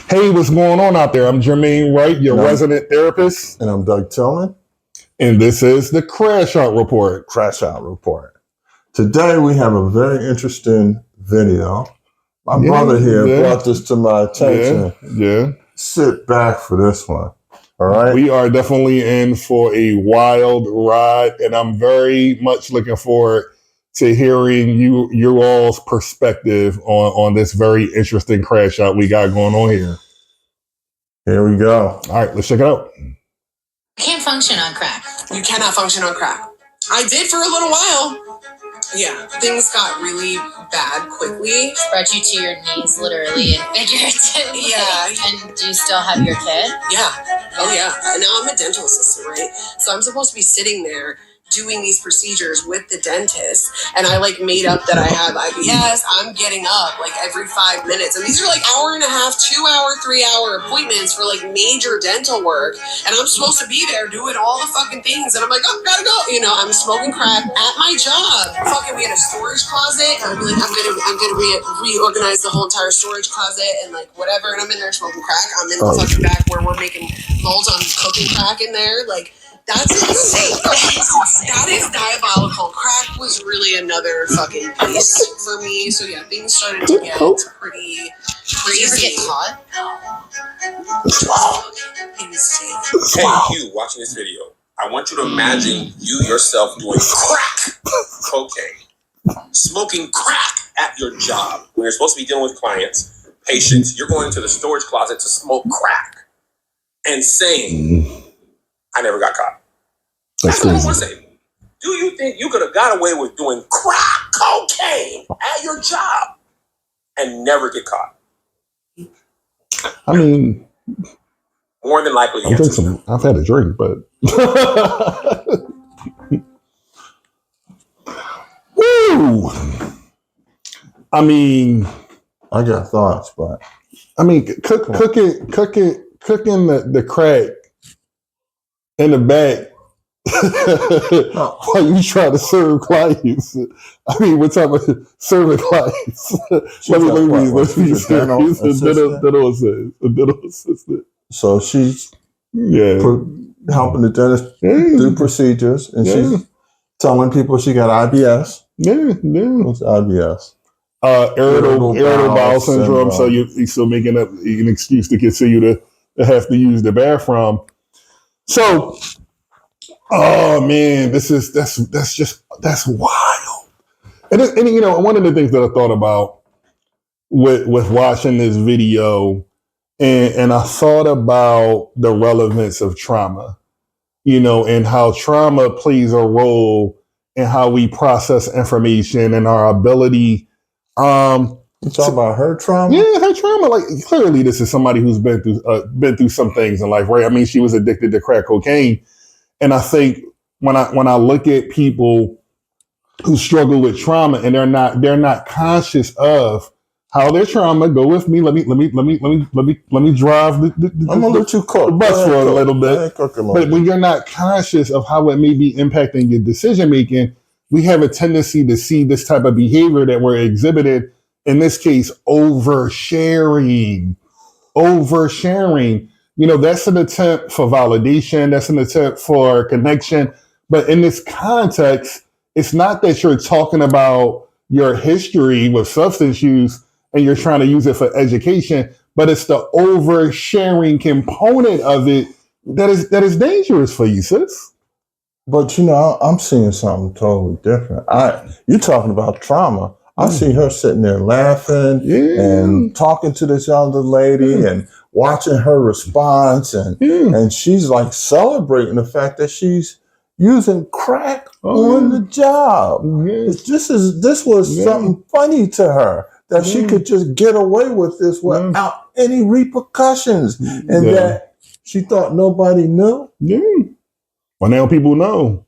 Hey, what's going on out there? I'm Jeremain Wright, your resident therapist. And I'm Doug Tillman. And this is the Crash Out Report. Crash Out Report. Today we have a very interesting video. My brother here brought this to my attention. Yeah. Sit back for this one. All right. We are definitely in for a wild ride, and I'm very much looking forward to hearing your all's perspective on this very interesting crash out we got going on here. Here we go. All right, let's check it out. You can't function on crack. You cannot function on crack. I did for a little while. Yeah, things got really bad quickly. Brought you to your knees, literally and figuratively. Yeah. And do you still have your kid? Yeah. Oh, yeah. And now I'm a dental assistant, right? So I'm supposed to be sitting there doing these procedures with the dentist, and I made up that I have IBS. I'm getting up every 5 minutes, and these are hour and a half, 2 hour, 3 hour appointments for major dental work, and I'm supposed to be there doing all the fucking things, and I'm oh, gotta go. I'm smoking crack at my job. We had a storage closet, and I'm gonna reorganize the whole entire storage closet and whatever, and I'm in there smoking crack. I'm in the fucking back where we're making molds on cooking crack in there, That's insane. That is diabolical. Crack was really another fucking place for me. So yeah, things started to get pretty crazy. Did you ever get caught? Insane. Hey, you watching this video, I want you to imagine you yourself doing crack cocaine, smoking crack at your job when you're supposed to be dealing with clients, patients. You're going into the storage closet to smoke crack and saying, I never got caught. That's what I want to say. Do you think you could have got away with doing crack cocaine at your job and never get caught? I mean, more than likely, I've had a drink, but woo! I mean, I got thoughts, but I mean, cooking the crack in the back while you try to serve clients. I mean, what type of serving clients? Let me a dental assistant. So she's helping the dentist do procedures, and she's telling people she got IBS. What's IBS? Irritable bowel syndrome. So you're still making up an excuse to continue to have to use the bathroom. So, oh man, that's wild. And one of the things that I thought about with watching this video, and I thought about the relevance of trauma, and how trauma plays a role in how we process information and our ability. You talking about her trauma? Yeah, her trauma. Clearly, this is somebody who's been through some things in life, right? I mean, she was addicted to crack cocaine, and I think when I look at people who struggle with trauma and they're not conscious of how their trauma. Go with me. Let me drive I'm gonna let you cook the bus for a little bit. But when you're not conscious of how it may be impacting your decision making, we have a tendency to see this type of behavior that we're exhibited. In this case, oversharing. That's an attempt for validation. That's an attempt for connection. But in this context, it's not that you're talking about your history with substance use and you're trying to use it for education, but it's the oversharing component of it that is dangerous for you, sis. But I'm seeing something totally different. You're talking about trauma. I see her sitting there laughing and talking to this younger lady and watching her response, and she's celebrating the fact that she's using crack on the job. This was something funny to her, that she could just get away with this without any repercussions, and that she thought nobody knew. Well, now people know,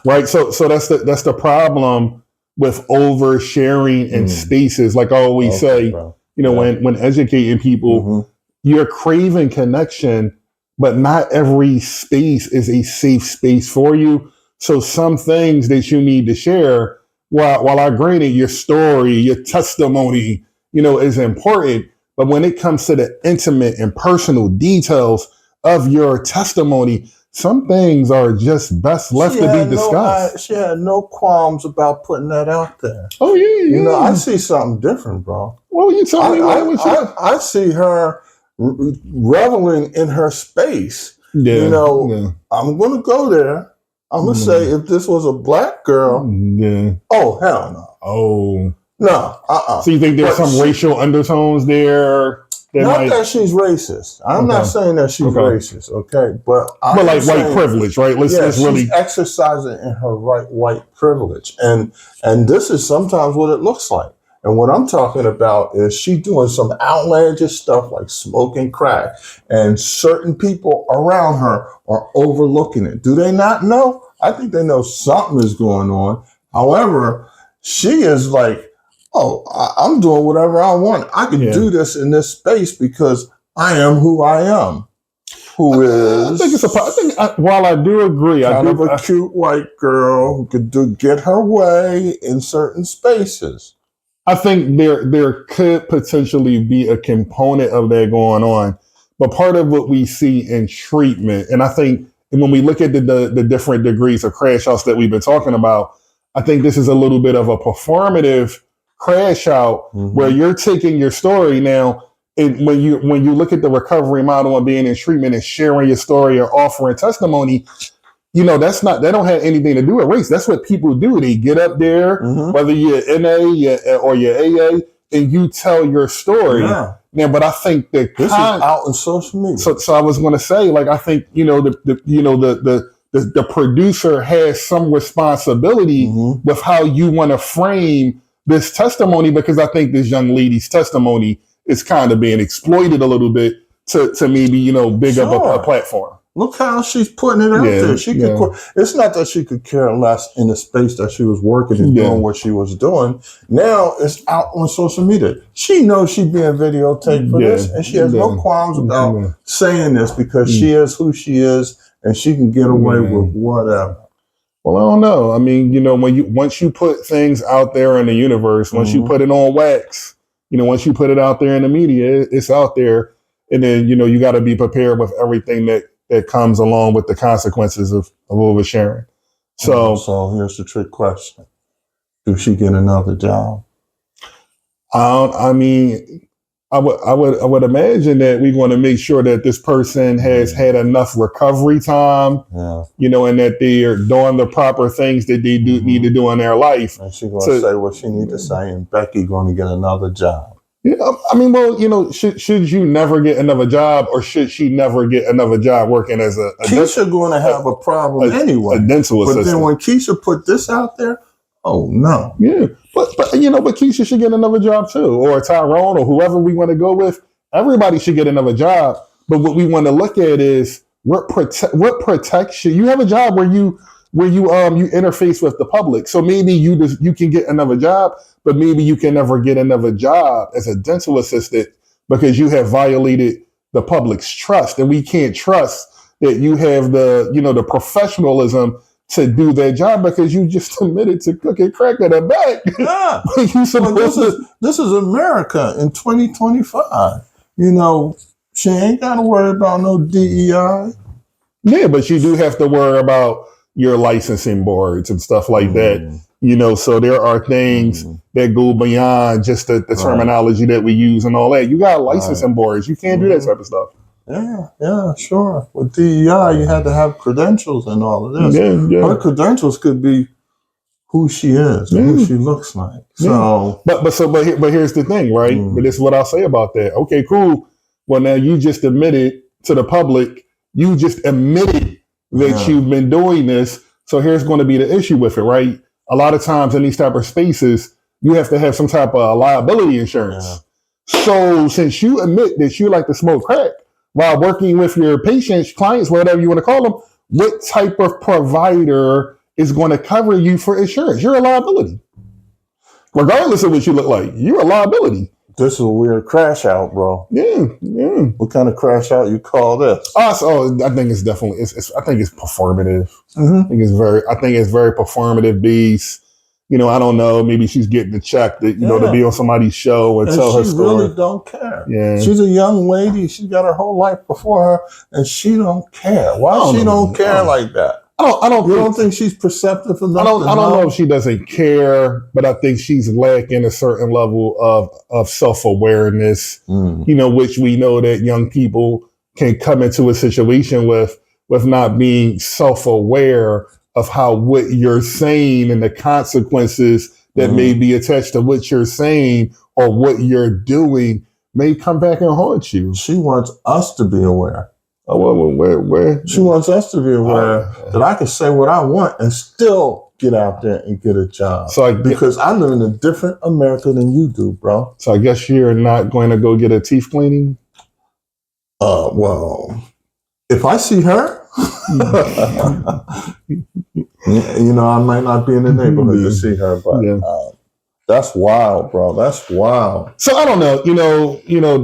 right? So that's the problem with oversharing in spaces. Like I always say, when educating people, you're craving connection, but not every space is a safe space for you. So some things that you need to share, while I granted your story, your testimony, is important, But when it comes to the intimate and personal details of your testimony, some things are just best left to be discussed. She had no qualms about putting that out there. Oh, yeah. You know, I see something different, bro. Well, you tell me I see her reveling in her space. Yeah, you know, I'm going to go there. I'm going to say if this was a black girl, oh, hell no. Oh. No, So you think there's some racial undertones there? That she's racist. I'm not saying that she's racist, okay? But like white privilege, right? Let's really she's exercising in her white privilege. And this is sometimes what it looks like. And what I'm talking about is she doing some outlandish stuff like smoking crack, and certain people around her are overlooking it. Do they not know? I think they know something is going on. However, she is like, oh, I'm doing whatever I want. I can do this in this space because I am who I am. Who is? I think while I do agree, kind of a cute white girl who could get her way in certain spaces. I think there could potentially be a component of that going on, but part of what we see in treatment, and I think when we look at the different degrees of crash outs that we've been talking about, I think this is a little bit of a performative crash out where you're taking your story now, and when you look at the recovery model and being in treatment and sharing your story or offering testimony, you know, that don't have anything to do with race. That's what people do. They get up there, whether you're NA or you're AA, and you tell your story. Now, but I think that this is out on social media. So I was going to say, like, I think the producer has some responsibility with how you want to frame this testimony, because I think this young lady's testimony is kind of being exploited a little bit to maybe, big up a platform. Look how she's putting it out there. She could. It's not that she could care less in the space that she was working and doing what she was doing. Now it's out on social media. She knows she's being videotaped for this, and she has no qualms about saying this because she is who she is, and she can get away with whatever. Well, I don't know. I mean, once you put things out there in the universe, once you put it on wax, once you put it out there in the media, it's out there, and then you got to be prepared with everything that comes along with the consequences of oversharing. So here's the trick question: do she get another job? I mean, I would imagine that we want to make sure that this person has had enough recovery time, and that they are doing the proper things that they do need to do in their life. And she's going to say what she needs to say, and Becky going to get another job. Yeah, I mean, well, should you never get another job, or should she never get another job working as a Keisha going to have a problem anyway. A dental assistant. But then when Keisha put this out there, oh no. Yeah, but Keisha should get another job too, or Tyrone, or whoever we want to go with. Everybody should get another job. But what we want to look at is what protects you. You have a job where you interface with the public. So maybe you can get another job, but maybe you can never get another job as a dental assistant because you have violated the public's trust, and we can't trust that you have the professionalism to do that job because you just admitted to cooking crack in the back. Yeah. This is America in 2025. She ain't got to worry about no DEI. Yeah, but you do have to worry about your licensing boards and stuff like that. So there are things that go beyond just the terminology that we use and all that. You got licensing boards. You can't do that type of stuff. Yeah, sure. With DEI, you had to have credentials and all of this. Yeah. Her credentials could be who she is and who she looks like. So, but here's the thing, right? But this is what I'll say about that. Okay, cool. Well, now you just admitted to the public. You just admitted that you've been doing this. So here's going to be the issue with it, right? A lot of times in these type of spaces, you have to have some type of liability insurance. So since you admit that you like to smoke crack while working with your patients, clients, whatever you want to call them, what type of provider is going to cover you for insurance? You're a liability. Regardless of what you look like, you're a liability. This is a weird crash out, bro. Yeah. What kind of crash out you call this? I think it's definitely. I think it's performative. I think it's very performative based. I don't know, maybe she's getting a check that, to be on somebody's show and tell her story. She really don't care. Yeah. She's a young lady. She's got her whole life before her, and she don't care. Why she don't care like that? I don't think she's perceptive enough? I don't know if she doesn't care, but I think she's lacking a certain level of self-awareness, which we know that young people can come into a situation with not being self-aware of what you're saying and the consequences that may be attached to what you're saying or what you're doing may come back and haunt you. She wants us to be aware. Oh, well, where? She wants us to be aware that I can say what I want and still get out there and get a job. Because I live in a different America than you do, bro. So I guess you're not going to go get a teeth cleaning? Well, if I see her, I might not be in the neighborhood to see her, but that's wild, bro. That's wild. So I don't know,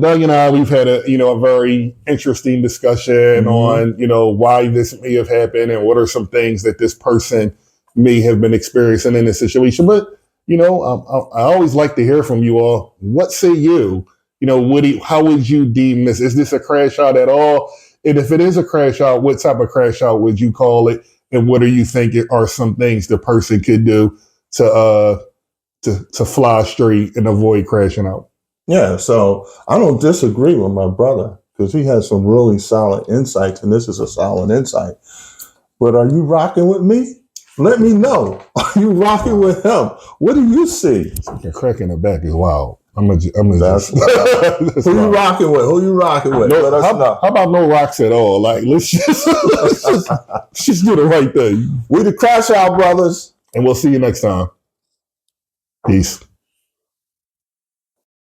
Doug and I, we've had a very interesting discussion on, why this may have happened and what are some things that this person may have been experiencing in this situation. But, I always like to hear from you all. What say you? How would you deem this? Is this a crash out at all? And if it is a crash out, what type of crash out would you call it? And what do you think are some things the person could do to fly straight and avoid crashing out? Yeah, so I don't disagree with my brother because he has some really solid insights, and this is a solid insight. But are you rocking with me? Let me know. Are you rocking with him? What do you see? The crack in the back is wild. Who you rocking with? Who you rocking with? Let us know. How about no rocks at all? Like, let's just do the right thing. We the Crash Out Brothers. And we'll see you next time. Peace.